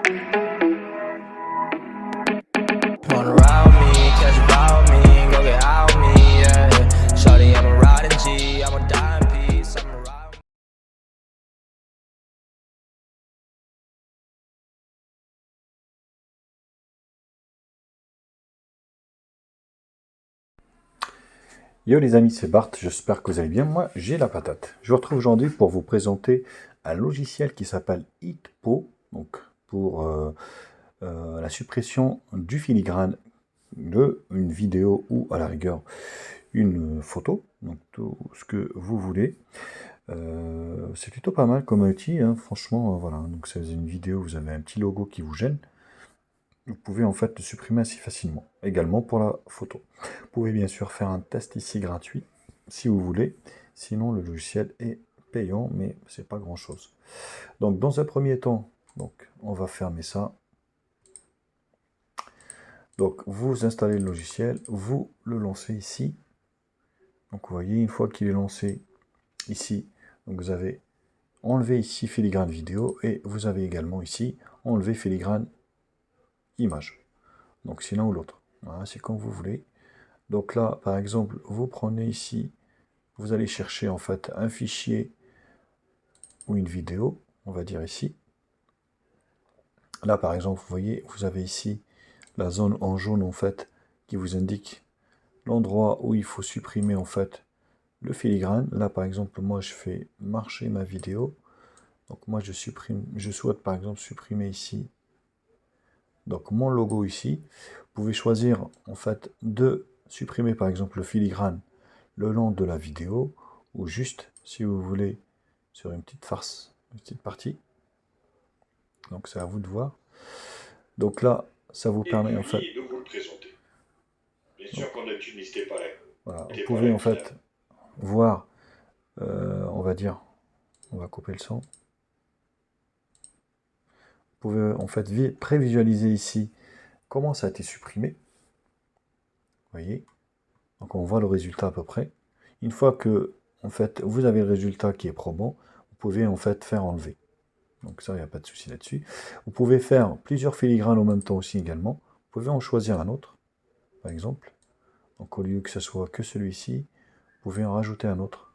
Wanna ride with me, catch a vibe with me, go get out with me, yeah. Shawty, I'm a riding G, I'm a die in peace, I'm a ride. Yo les amis, c'est Bart, j'espère que vous allez bien. Moi, j'ai la patate. Je vous retrouve aujourd'hui pour vous présenter un logiciel qui s'appelle Hitpo, donc pour la suppression du filigrane de une vidéo ou à la rigueur une photo, donc tout ce que vous voulez. C'est plutôt pas mal comme outil, hein, franchement, voilà. Donc c'est une vidéo, vous avez un petit logo qui vous gêne. Vous pouvez en fait le supprimer assez facilement. Également pour la photo. Vous pouvez bien sûr faire un test ici gratuit si vous voulez. Sinon le logiciel est payant, mais c'est pas grand chose. Donc dans un premier temps, donc on va fermer ça. Donc vous installez le logiciel, vous le lancez ici. Donc vous voyez, une fois qu'il est lancé ici, donc vous avez enlevé ici filigrane vidéo et vous avez également ici enlevé filigrane image. Donc c'est l'un ou l'autre. Voilà, c'est comme vous voulez. Donc là, par exemple, vous prenez ici, vous allez chercher en fait un fichier ou une vidéo, on va dire ici. Là, par exemple, vous voyez, vous avez ici la zone en jaune en fait qui vous indique l'endroit où il faut supprimer en fait le filigrane. Là, par exemple, moi, je fais marcher ma vidéo. Donc moi, je souhaite par exemple supprimer ici. Donc mon logo ici. Vous pouvez choisir en fait de supprimer par exemple le filigrane le long de la vidéo, ou juste, si vous voulez, sur une petite farce, une petite partie. Donc c'est à vous de voir. Donc là, ça vous permet en fait... de vous le présenter. Bien sûr qu'en d'habitude, n'hésitez pas à liker. Voilà, vous pouvez en fait voir, on va dire, on va couper le son. Vous pouvez en fait prévisualiser ici comment ça a été supprimé. Vous voyez, donc on voit le résultat à peu près. Une fois que en fait vous avez le résultat qui est probant, vous pouvez en fait faire enlever. Donc ça, il n'y a pas de souci là-dessus. Vous pouvez faire plusieurs filigranes en même temps aussi également. Vous pouvez en choisir un autre, par exemple. Donc au lieu que ce soit que celui-ci, vous pouvez en rajouter un autre.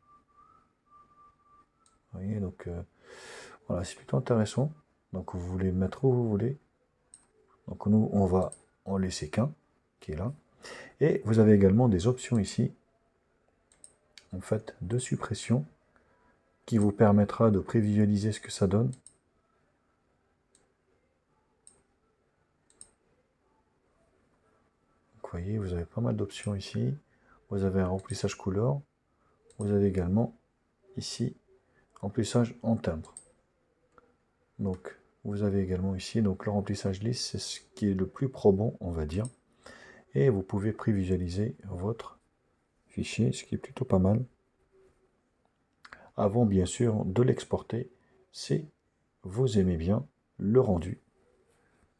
Vous voyez, donc voilà, c'est plutôt intéressant. Donc vous voulez le mettre où vous voulez. Donc nous, on va en laisser qu'un, qui est là. Et vous avez également des options ici, en fait, de suppression, qui vous permettra de prévisualiser ce que ça donne. Vous voyez, vous avez pas mal d'options ici. Vous avez un remplissage couleur. Vous avez également ici remplissage en timbre. Donc vous avez également ici donc le remplissage lisse, c'est ce qui est le plus probant, on va dire. Et vous pouvez prévisualiser votre fichier, ce qui est plutôt pas mal. Avant bien sûr de l'exporter, si vous aimez bien le rendu.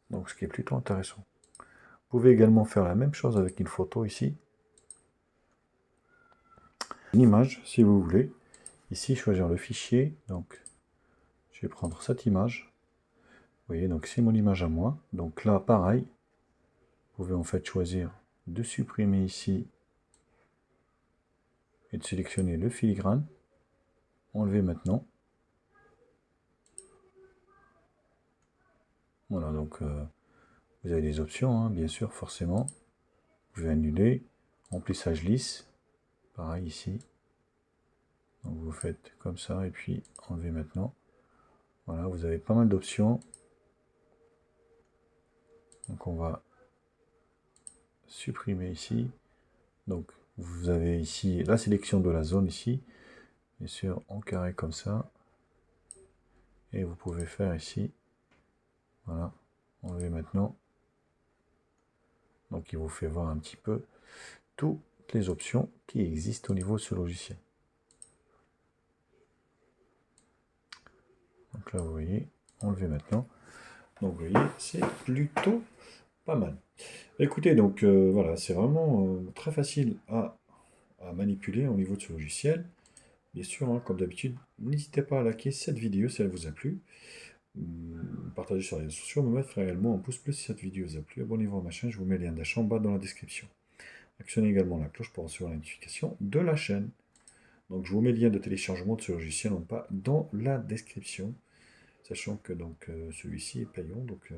Donc ce qui est plutôt intéressant. Vous pouvez également faire la même chose avec une photo ici. Une image si vous voulez. Ici choisir le fichier. Donc je vais prendre cette image. Vous voyez, donc c'est mon image à moi. Donc là pareil. Vous pouvez en fait choisir de supprimer ici et de sélectionner le filigrane. Enlever maintenant. Voilà, donc vous avez des options, hein, bien sûr, forcément. Vous pouvez annuler. Remplissage lisse. Pareil ici. Donc vous faites comme ça et puis enlever maintenant. Voilà, vous avez pas mal d'options. Donc on va supprimer ici. Donc vous avez ici la sélection de la zone ici. Bien sûr en carré comme ça. Et vous pouvez faire ici. Voilà, enlever maintenant. Donc il vous fait voir un petit peu toutes les options qui existent au niveau de ce logiciel. Donc là vous voyez, enlever maintenant. Donc vous voyez, c'est plutôt pas mal. Écoutez, donc voilà, c'est vraiment très facile à manipuler au niveau de ce logiciel. Bien sûr, hein, comme d'habitude, n'hésitez pas à liker cette vidéo si elle vous a plu. Partagez sur les réseaux sociaux, me mettre réellement un pouce bleu si cette vidéo vous a plu, abonnez-vous à ma chaîne, je vous mets le lien d'achat en bas dans la description. Actionnez également la cloche pour recevoir la notification de la chaîne. Donc je vous mets le lien de téléchargement de ce logiciel en bas dans la description, sachant que donc celui-ci est payant, donc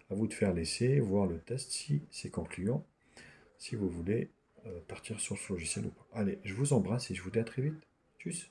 à vous de faire l'essai, voir le test si c'est concluant, si vous voulez partir sur ce logiciel ou pas. Allez, je vous embrasse et je vous dis à très vite. Tchuss.